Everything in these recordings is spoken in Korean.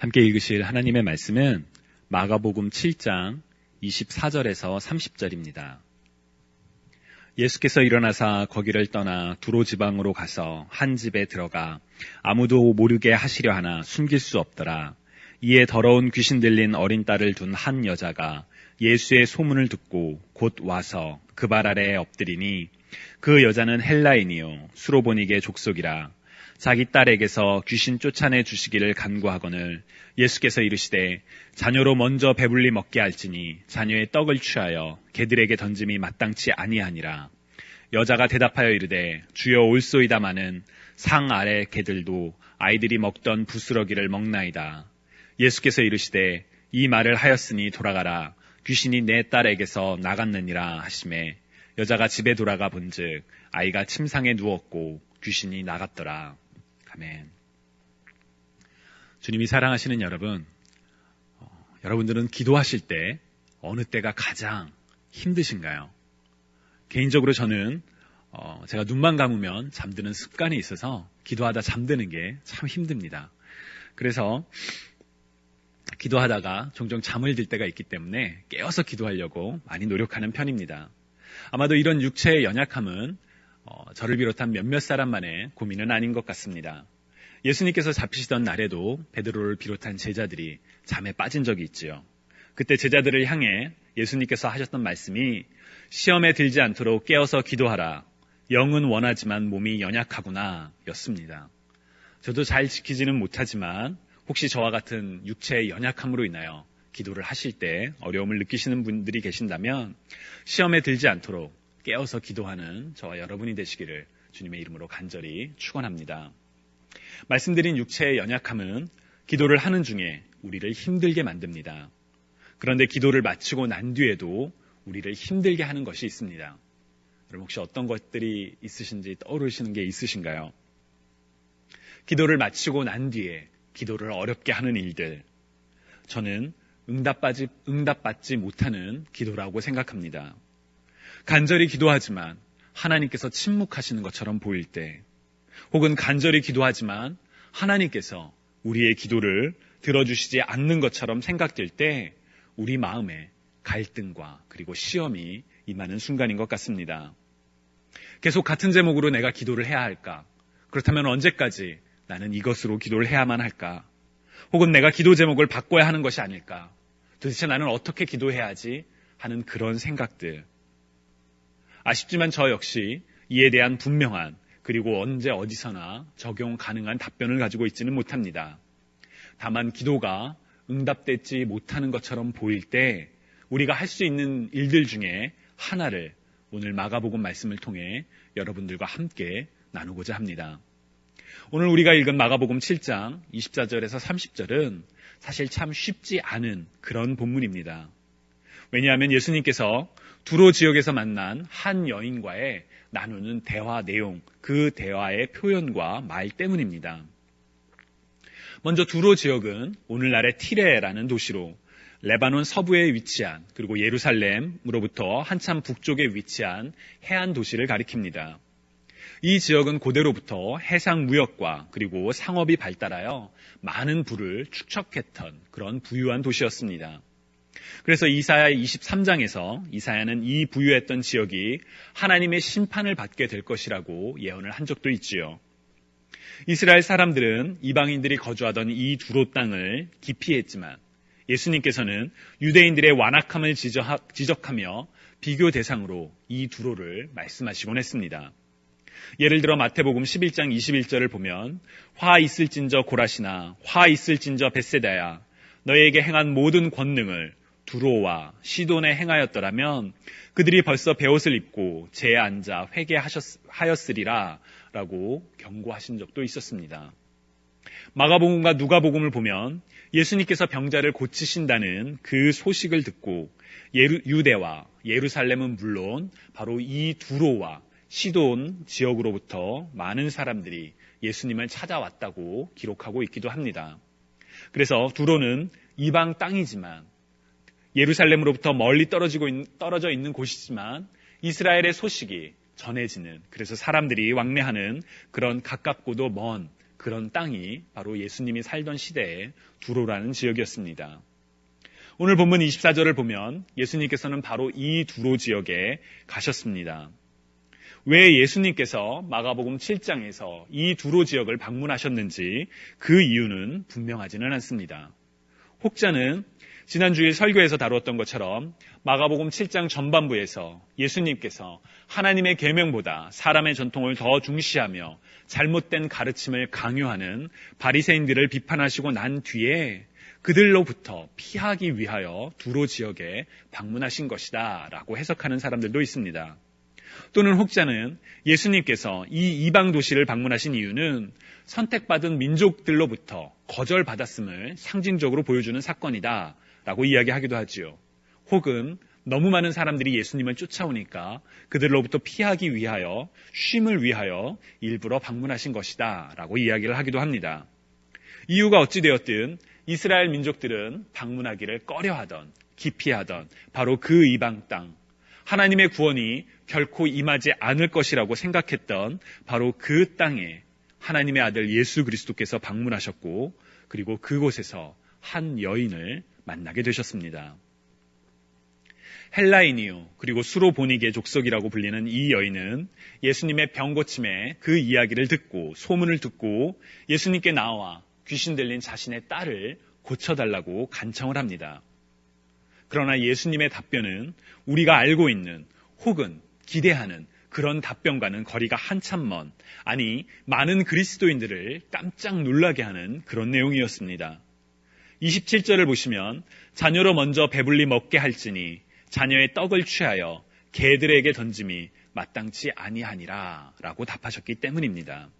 함께 읽으실 하나님의 말씀은 마가복음 7장 24절에서 30절입니다. 예수께서 일어나사 거기를 떠나 두로 지방으로 가서 한 집에 들어가 아무도 모르게 하시려 하나 숨길 수 없더라. 이에 더러운 귀신 들린 어린 딸을 둔 한 여자가 예수의 소문을 듣고 곧 와서 그 발 아래에 엎드리니 그 여자는 헬라인이요 수로보니게 족속이라. 자기 딸에게서 귀신 쫓아내 주시기를 간구하거늘 예수께서 이르시되 자녀로 먼저 배불리 먹게 할지니 자녀의 떡을 취하여 개들에게 던짐이 마땅치 아니하니라. 여자가 대답하여 이르되 주여 올소이다마는 상 아래 개들도 아이들이 먹던 부스러기를 먹나이다. 예수께서 이르시되 이 말을 하였으니 돌아가라. 귀신이 내 딸에게서 나갔느니라 하시매 여자가 집에 돌아가 본즉 아이가 침상에 누웠고 귀신이 나갔더라. 아멘. 주님이 사랑하시는 여러분, 여러분들은 기도하실 때 어느 때가 가장 힘드신가요? 개인적으로 저는 제가 눈만 감으면 잠드는 습관이 있어서 기도하다 잠드는 게 참 힘듭니다. 그래서 기도하다가 종종 잠을 들 때가 있기 때문에 깨어서 기도하려고 많이 노력하는 편입니다. 아마도 이런 육체의 연약함은 저를 비롯한 몇몇 사람만의 고민은 아닌 것 같습니다. 예수님께서 잡히시던 날에도 베드로를 비롯한 제자들이 잠에 빠진 적이 있지요. 그때 제자들을 향해 예수님께서 하셨던 말씀이 시험에 들지 않도록 깨어서 기도하라. 영은 원하지만 몸이 연약하구나 였습니다. 저도 잘 지키지는 못하지만 혹시 저와 같은 육체의 연약함으로 인하여 기도를 하실 때 어려움을 느끼시는 분들이 계신다면 시험에 들지 않도록 깨어서 기도하는 저와 여러분이 되시기를 주님의 이름으로 간절히 축원합니다. 말씀드린 육체의 연약함은 기도를 하는 중에 우리를 힘들게 만듭니다. 그런데 기도를 마치고 난 뒤에도 우리를 힘들게 하는 것이 있습니다. 여러분 혹시 어떤 것들이 있으신지 떠오르시는 게 있으신가요? 기도를 마치고 난 뒤에 기도를 어렵게 하는 일들, 저는 응답받지 못하는 기도라고 생각합니다. 간절히 기도하지만 하나님께서 침묵하시는 것처럼 보일 때, 혹은 간절히 기도하지만 하나님께서 우리의 기도를 들어주시지 않는 것처럼 생각될 때 우리 마음에 갈등과 그리고 시험이 임하는 순간인 것 같습니다. 계속 같은 제목으로 내가 기도를 해야 할까? 그렇다면 언제까지 나는 이것으로 기도를 해야만 할까? 혹은 내가 기도 제목을 바꿔야 하는 것이 아닐까? 도대체 나는 어떻게 기도해야지? 하는 그런 생각들. 아쉽지만 저 역시 이에 대한 분명한 그리고 언제 어디서나 적용 가능한 답변을 가지고 있지는 못합니다. 다만 기도가 응답되지 못하는 것처럼 보일 때 우리가 할 수 있는 일들 중에 하나를 오늘 마가복음 말씀을 통해 여러분들과 함께 나누고자 합니다. 오늘 우리가 읽은 마가복음 7장 24절에서 30절은 사실 참 쉽지 않은 그런 본문입니다. 왜냐하면 예수님께서 두로 지역에서 만난 한 여인과의 나누는 대화 내용, 그 대화의 표현과 말 때문입니다. 먼저 두로 지역은 오늘날의 티레라는 도시로 레바논 서부에 위치한, 그리고 예루살렘으로부터 한참 북쪽에 위치한 해안 도시를 가리킵니다. 이 지역은 고대로부터 해상 무역과 그리고 상업이 발달하여 많은 부를 축적했던 그런 부유한 도시였습니다. 그래서 이사야 23장에서 이사야는 이 부유했던 지역이 하나님의 심판을 받게 될 것이라고 예언을 한 적도 있지요. 이스라엘 사람들은 이방인들이 거주하던 이 두로 땅을 기피했지만 예수님께서는 유대인들의 완악함을 지적하며 비교 대상으로 이 두로를 말씀하시곤 했습니다. 예를 들어 마태복음 11장 21절을 보면 화 있을진저 고라시나 화 있을진저 벳세다야 너희에게 행한 모든 권능을 두로와 시돈에 행하였더라면 그들이 벌써 베옷을 입고 제에 앉아 회개하였으리라 라고 경고하신 적도 있었습니다. 마가복음과 누가복음을 보면 예수님께서 병자를 고치신다는 그 소식을 듣고 유대와 예루살렘은 물론 바로 이 두로와 시돈 지역으로부터 많은 사람들이 예수님을 찾아왔다고 기록하고 있기도 합니다. 그래서 두로는 이방 땅이지만 예루살렘으로부터 멀리 떨어져 있는 곳이지만 이스라엘의 소식이 전해지는, 그래서 사람들이 왕래하는 그런 가깝고도 먼 그런 땅이 바로 예수님이 살던 시대의 두로라는 지역이었습니다. 오늘 본문 24절을 보면 예수님께서는 바로 이 두로 지역에 가셨습니다. 왜 예수님께서 마가복음 7장에서 이 두로 지역을 방문하셨는지 그 이유는 분명하지는 않습니다. 혹자는 지난주일 설교에서 다루었던 것처럼 마가복음 7장 전반부에서 예수님께서 하나님의 계명보다 사람의 전통을 더 중시하며 잘못된 가르침을 강요하는 바리새인들을 비판하시고 난 뒤에 그들로부터 피하기 위하여 두로 지역에 방문하신 것이다 라고 해석하는 사람들도 있습니다. 또는 혹자는 예수님께서 이 이방 도시를 방문하신 이유는 선택받은 민족들로부터 거절받았음을 상징적으로 보여주는 사건이다 라고 이야기하기도 하지요. 혹은 너무 많은 사람들이 예수님을 쫓아오니까 그들로부터 피하기 위하여, 쉼을 위하여 일부러 방문하신 것이다 라고 이야기를 하기도 합니다. 이유가 어찌되었든 이스라엘 민족들은 방문하기를 꺼려하던, 기피하던 바로 그 이방 땅, 하나님의 구원이 결코 임하지 않을 것이라고 생각했던 바로 그 땅에 하나님의 아들 예수 그리스도께서 방문하셨고, 그리고 그곳에서 한 여인을 만나게 되셨습니다. 헬라인이요, 그리고 수로보니게 족속이라고 불리는 이 여인은 예수님의 병고침에 그 이야기를 듣고, 소문을 듣고 예수님께 나와 귀신 들린 자신의 딸을 고쳐달라고 간청을 합니다. 그러나 예수님의 답변은 우리가 알고 있는 혹은 기대하는 그런 답변과는 거리가 한참 먼, 아니 많은 그리스도인들을 깜짝 놀라게 하는 그런 내용이었습니다. 27절을 보시면 자녀로 먼저 배불리 먹게 할지니 자녀의 떡을 취하여 개들에게 던짐이 마땅치 아니하니라 라고 답하셨기 때문입니다.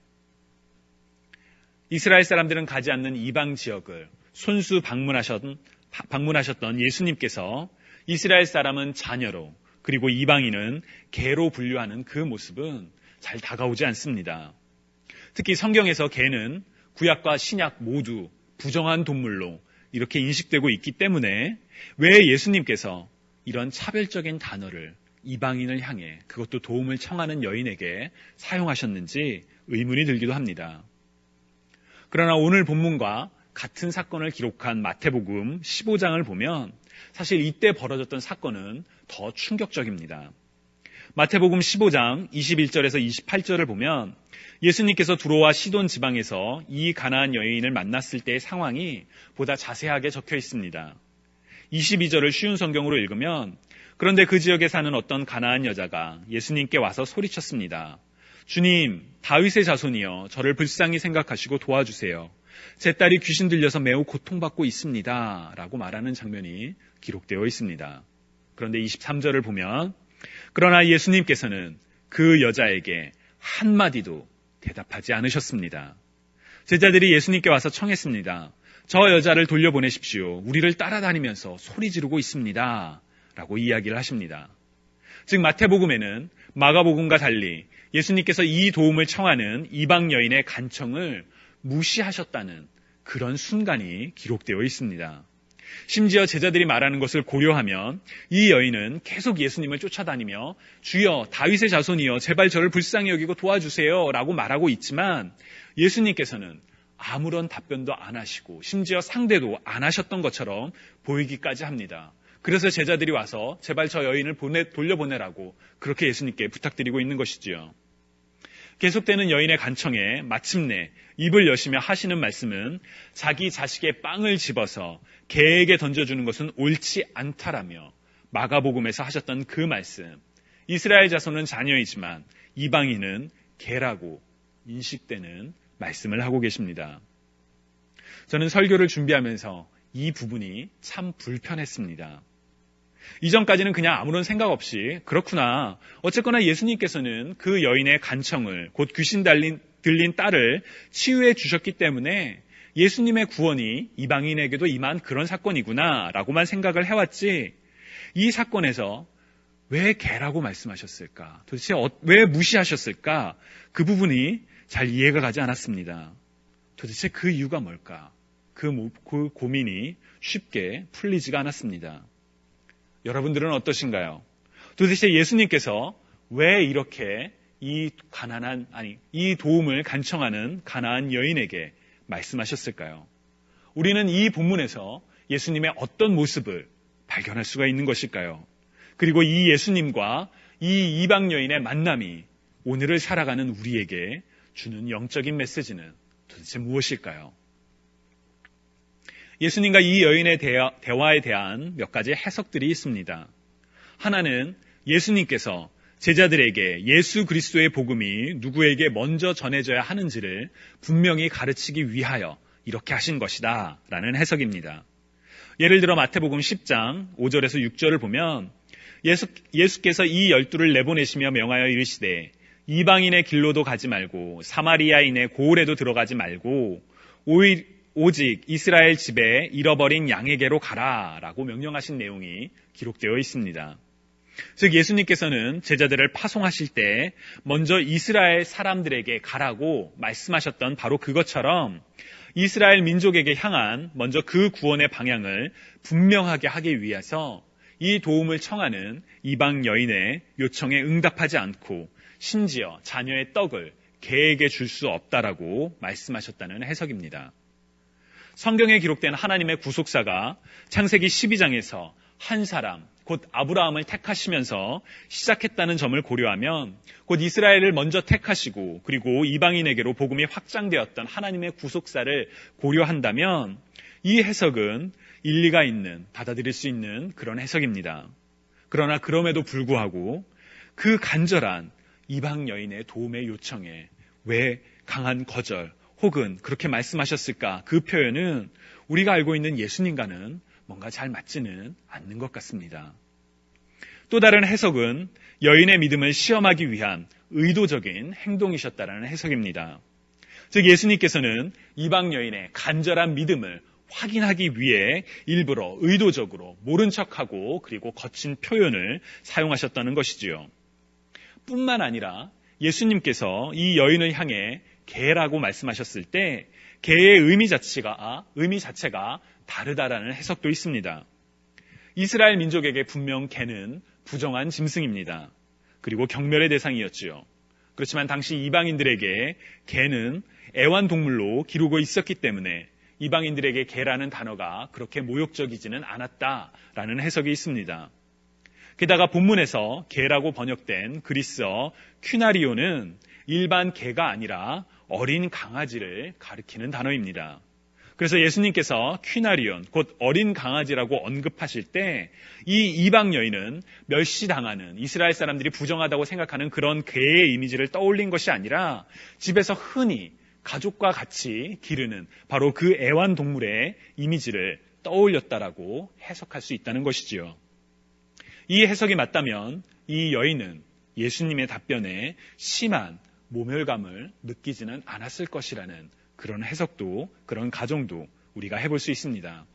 이스라엘 사람들은 가지 않는 이방 지역을 손수 방문하셨던 예수님께서 이스라엘 사람은 자녀로, 그리고 이방인은 개로 분류하는 그 모습은 잘 다가오지 않습니다. 특히 성경에서 개는 구약과 신약 모두 부정한 동물로 이렇게 인식되고 있기 때문에 왜 예수님께서 이런 차별적인 단어를 이방인을 향해, 그것도 도움을 청하는 여인에게 사용하셨는지 의문이 들기도 합니다. 그러나 오늘 본문과 같은 사건을 기록한 마태복음 15장을 보면 사실 이때 벌어졌던 사건은 더 충격적입니다. 마태복음 15장 21절에서 28절을 보면 예수님께서 두로와 시돈 지방에서 이 가나안 여인을 만났을 때의 상황이 보다 자세하게 적혀 있습니다. 22절을 쉬운 성경으로 읽으면, 그런데 그 지역에 사는 어떤 가나안 여자가 예수님께 와서 소리쳤습니다. 주님, 다윗의 자손이여, 저를 불쌍히 생각하시고 도와주세요. 제 딸이 귀신 들려서 매우 고통받고 있습니다 라고 말하는 장면이 기록되어 있습니다. 그런데 23절을 보면, 그러나 예수님께서는 그 여자에게 한마디도 대답하지 않으셨습니다. 제자들이 예수님께 와서 청했습니다. 저 여자를 돌려보내십시오. 우리를 따라다니면서 소리 지르고 있습니다 라고 이야기를 하십니다. 즉 마태복음에는 마가복음과 달리 예수님께서 이 도움을 청하는 이방 여인의 간청을 무시하셨다는 그런 순간이 기록되어 있습니다. 심지어 제자들이 말하는 것을 고려하면 이 여인은 계속 예수님을 쫓아다니며 주여 다윗의 자손이여 제발 저를 불쌍히 여기고 도와주세요 라고 말하고 있지만 예수님께서는 아무런 답변도 안 하시고 심지어 상대도 안 하셨던 것처럼 보이기까지 합니다. 그래서 제자들이 와서 제발 저 여인을 돌려보내라고 그렇게 예수님께 부탁드리고 있는 것이지요. 계속되는 여인의 간청에 마침내 입을 여시며 하시는 말씀은 자기 자식의 빵을 집어서 개에게 던져주는 것은 옳지 않다라며 마가복음에서 하셨던 그 말씀, 이스라엘 자손은 자녀이지만 이방인은 개라고 인식되는 말씀을 하고 계십니다. 저는 설교를 준비하면서 이 부분이 참 불편했습니다. 이전까지는 그냥 아무런 생각 없이 그렇구나, 어쨌거나 예수님께서는 그 여인의 간청을, 곧 귀신 들린 딸을 치유해 주셨기 때문에 예수님의 구원이 이방인에게도 임한 그런 사건이구나 라고만 생각을 해왔지, 이 사건에서 왜 개라고 말씀하셨을까, 도대체 왜 무시하셨을까, 그 부분이 잘 이해가 가지 않았습니다. 도대체 그 이유가 뭘까, 그 고민이 쉽게 풀리지가 않았습니다. 여러분들은 어떠신가요? 도대체 예수님께서 왜 이렇게 이 도움을 간청하는 가난한 여인에게 말씀하셨을까요? 우리는 이 본문에서 예수님의 어떤 모습을 발견할 수가 있는 것일까요? 그리고 이 예수님과 이 이방 여인의 만남이 오늘을 살아가는 우리에게 주는 영적인 메시지는 도대체 무엇일까요? 예수님과 이 여인의 대화에 대한 몇 가지 해석들이 있습니다. 하나는 예수님께서 제자들에게 예수 그리스도의 복음이 누구에게 먼저 전해져야 하는지를 분명히 가르치기 위하여 이렇게 하신 것이다 라는 해석입니다. 예를 들어 마태복음 10장 5절에서 6절을 보면 예수께서 이 12를 내보내시며 명하여 이르시되 이방인의 길로도 가지 말고 사마리아인의 고을에도 들어가지 말고 오직 이스라엘 집에 잃어버린 양에게로 가라 라고 명령하신 내용이 기록되어 있습니다. 즉 예수님께서는 제자들을 파송하실 때 먼저 이스라엘 사람들에게 가라고 말씀하셨던 바로 그것처럼 이스라엘 민족에게 향한 먼저 그 구원의 방향을 분명하게 하기 위해서 이 도움을 청하는 이방 여인의 요청에 응답하지 않고 심지어 자녀의 떡을 개에게 줄 수 없다라고 말씀하셨다는 해석입니다. 성경에 기록된 하나님의 구속사가 창세기 12장에서 한 사람, 곧 아브라함을 택하시면서 시작했다는 점을 고려하면 곧 이스라엘을 먼저 택하시고 그리고 이방인에게로 복음이 확장되었던 하나님의 구속사를 고려한다면 이 해석은 일리가 있는, 받아들일 수 있는 그런 해석입니다. 그러나 그럼에도 불구하고 그 간절한 이방 여인의 도움의 요청에 왜 강한 거절 혹은 그렇게 말씀하셨을까? 그 표현은 우리가 알고 있는 예수님과는 뭔가 잘 맞지는 않는 것 같습니다. 또 다른 해석은 여인의 믿음을 시험하기 위한 의도적인 행동이셨다라는 해석입니다. 즉 예수님께서는 이방 여인의 간절한 믿음을 확인하기 위해 일부러 의도적으로 모른 척하고 그리고 거친 표현을 사용하셨다는 것이지요. 뿐만 아니라 예수님께서 이 여인을 향해 개라고 말씀하셨을 때 개의 의미 자체가 다르다라는 해석도 있습니다. 이스라엘 민족에게 분명 개는 부정한 짐승입니다. 그리고 경멸의 대상이었지요. 그렇지만 당시 이방인들에게 개는 애완동물로 기르고 있었기 때문에 이방인들에게 개라는 단어가 그렇게 모욕적이지는 않았다라는 해석이 있습니다. 게다가 본문에서 개라고 번역된 그리스어 퀴나리오는 일반 개가 아니라 어린 강아지를 가리키는 단어입니다. 그래서 예수님께서 퀴나리온, 곧 어린 강아지라고 언급하실 때 이 이방 여인은 멸시당하는 이스라엘 사람들이 부정하다고 생각하는 그런 개의 이미지를 떠올린 것이 아니라 집에서 흔히 가족과 같이 기르는 바로 그 애완동물의 이미지를 떠올렸다라고 해석할 수 있다는 것이지요. 이 해석이 맞다면 이 여인은 예수님의 답변에 심한 모멸감을 느끼지는 않았을 것이라는 그런 해석도, 그런 가정도 우리가 해볼 수 있습니다.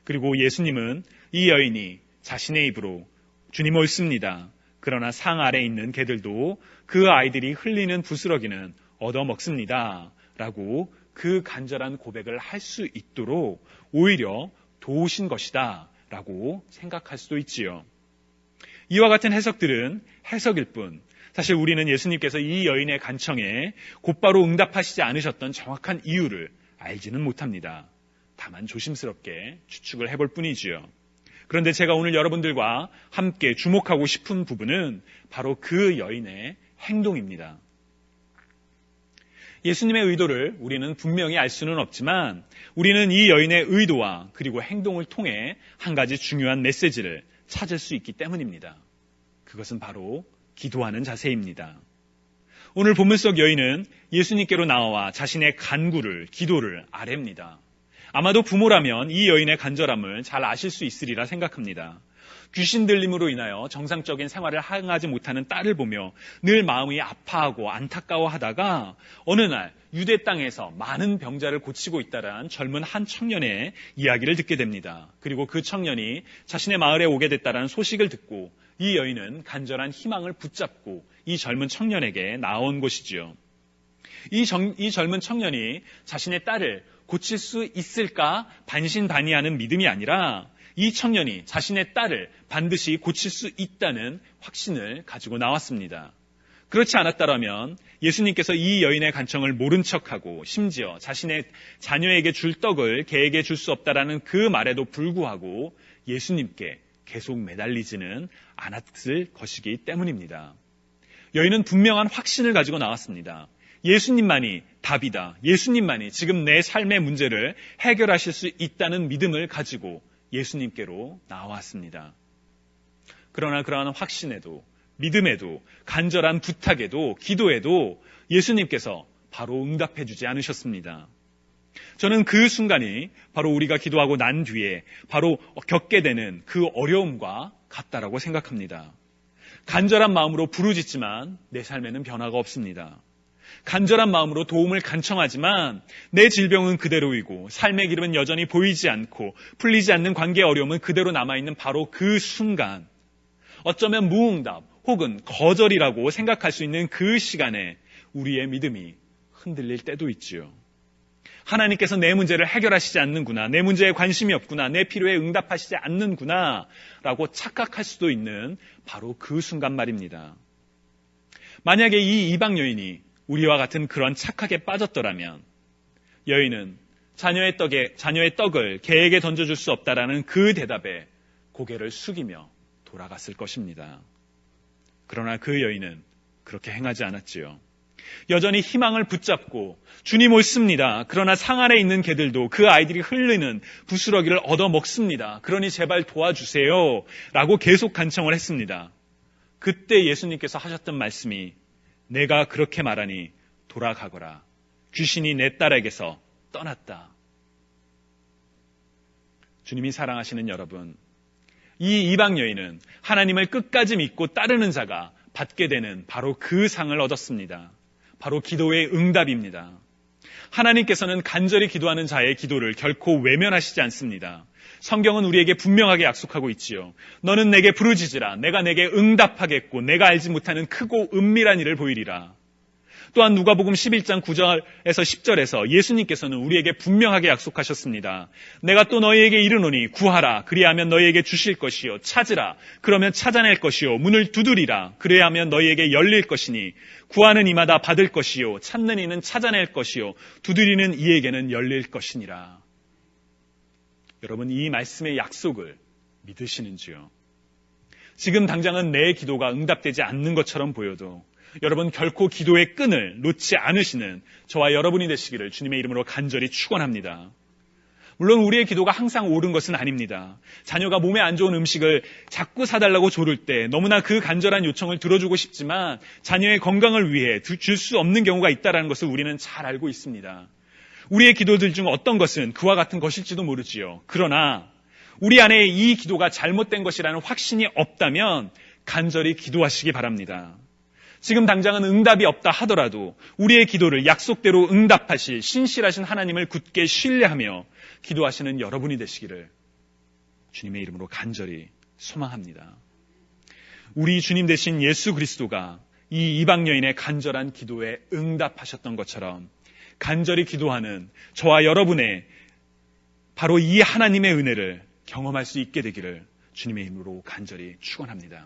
그리고 예수님은 이 여인이 자신의 입으로 주님 옳습니다. 그러나 상 아래에 있는 개들도 그 아이들이 흘리는 부스러기는 얻어먹습니다. 라고 그 간절한 고백을 할 수 있도록 오히려 도우신 것이다. 라고 생각할 수도 있지요. 이와 같은 해석들은 해석일 뿐 사실 우리는 예수님께서 이 여인의 간청에 곧바로 응답하시지 않으셨던 정확한 이유를 알지는 못합니다. 다만 조심스럽게 추측을 해볼 뿐이지요. 그런데 제가 오늘 여러분들과 함께 주목하고 싶은 부분은 바로 그 여인의 행동입니다. 예수님의 의도를 우리는 분명히 알 수는 없지만 우리는 이 여인의 의도와 그리고 행동을 통해 한 가지 중요한 메시지를 찾을 수 있기 때문입니다. 그것은 바로 기도하는 자세입니다. 오늘 본문 속 여인은 예수님께로 나와 자신의 간구를, 기도를 아뢰입니다. 아마도 부모라면 이 여인의 간절함을 잘 아실 수 있으리라 생각합니다. 귀신 들림으로 인하여 정상적인 생활을 하응하지 못하는 딸을 보며 늘 마음이 아파하고 안타까워하다가 어느 날 유대 땅에서 많은 병자를 고치고 있다란 젊은 한 청년의 이야기를 듣게 됩니다. 그리고 그 청년이 자신의 마을에 오게 됐다는 소식을 듣고 이 여인은 간절한 희망을 붙잡고 이 젊은 청년에게 나온 것이지요. 이 젊은 청년이 자신의 딸을 고칠 수 있을까 반신반의하는 믿음이 아니라 이 청년이 자신의 딸을 반드시 고칠 수 있다는 확신을 가지고 나왔습니다. 그렇지 않았다면 예수님께서 이 여인의 간청을 모른 척하고 심지어 자신의 자녀에게 줄 떡을 개에게 줄 수 없다라는 그 말에도 불구하고 예수님께 계속 매달리지는 않았을 것이기 때문입니다. 여인은 분명한 확신을 가지고 나왔습니다. 예수님만이 답이다. 예수님만이 지금 내 삶의 문제를 해결하실 수 있다는 믿음을 가지고 예수님께로 나왔습니다. 그러나 그러한 확신에도 믿음에도 간절한 부탁에도 기도에도 예수님께서 바로 응답해 주지 않으셨습니다. 저는 그 순간이 바로 우리가 기도하고 난 뒤에 바로 겪게 되는 그 어려움과 같다라고 생각합니다. 간절한 마음으로 부르짖지만 내 삶에는 변화가 없습니다. 간절한 마음으로 도움을 간청하지만 내 질병은 그대로이고 삶의 기름은 여전히 보이지 않고 풀리지 않는 관계의 어려움은 그대로 남아있는 바로 그 순간, 어쩌면 무응답 혹은 거절이라고 생각할 수 있는 그 시간에 우리의 믿음이 흔들릴 때도 있지요. 하나님께서 내 문제를 해결하시지 않는구나, 내 문제에 관심이 없구나, 내 필요에 응답하시지 않는구나 라고 착각할 수도 있는 바로 그 순간 말입니다. 만약에 이 이방 여인이 우리와 같은 그런 착각에 빠졌더라면 여인은 자녀의 떡을 개에게 던져줄 수 없다라는 그 대답에 고개를 숙이며 돌아갔을 것입니다. 그러나 그 여인은 그렇게 행하지 않았지요. 여전히 희망을 붙잡고 주님 옳습니다. 그러나 상 안에 있는 개들도 그 아이들이 흘리는 부스러기를 얻어먹습니다. 그러니 제발 도와주세요 라고 계속 간청을 했습니다. 그때 예수님께서 하셨던 말씀이 내가 그렇게 말하니 돌아가거라. 귀신이 내 딸에게서 떠났다. 주님이 사랑하시는 여러분, 이 이방 여인은 하나님을 끝까지 믿고 따르는 자가 받게 되는 바로 그 상을 얻었습니다. 바로 기도의 응답입니다. 하나님께서는 간절히 기도하는 자의 기도를 결코 외면하시지 않습니다. 성경은 우리에게 분명하게 약속하고 있지요. 너는 내게 부르짖으라. 내가 내게 응답하겠고 내가 알지 못하는 크고 은밀한 일을 보이리라. 또한 누가복음 11장 9절에서 10절에서 예수님께서는 우리에게 분명하게 약속하셨습니다. 내가 또 너희에게 이르노니 구하라. 그리하면 너희에게 주실 것이요. 찾으라. 그러면 찾아낼 것이요. 문을 두드리라. 그래야하면 너희에게 열릴 것이니 구하는 이마다 받을 것이요. 찾는 이는 찾아낼 것이요. 두드리는 이에게는 열릴 것이니라. 여러분, 이 말씀의 약속을 믿으시는지요? 지금 당장은 내 기도가 응답되지 않는 것처럼 보여도 여러분 결코 기도의 끈을 놓지 않으시는 저와 여러분이 되시기를 주님의 이름으로 간절히 축원합니다. 물론 우리의 기도가 항상 옳은 것은 아닙니다. 자녀가 몸에 안 좋은 음식을 자꾸 사달라고 조를 때 너무나 그 간절한 요청을 들어주고 싶지만 자녀의 건강을 위해 줄 수 없는 경우가 있다는 것을 우리는 잘 알고 있습니다. 우리의 기도들 중 어떤 것은 그와 같은 것일지도 모르지요. 그러나 우리 안에 이 기도가 잘못된 것이라는 확신이 없다면 간절히 기도하시기 바랍니다. 지금 당장은 응답이 없다 하더라도 우리의 기도를 약속대로 응답하실 신실하신 하나님을 굳게 신뢰하며 기도하시는 여러분이 되시기를 주님의 이름으로 간절히 소망합니다. 우리 주님 되신 예수 그리스도가 이 이방 여인의 간절한 기도에 응답하셨던 것처럼 간절히 기도하는 저와 여러분의 바로 이 하나님의 은혜를 경험할 수 있게 되기를 주님의 이름으로 간절히 축원합니다.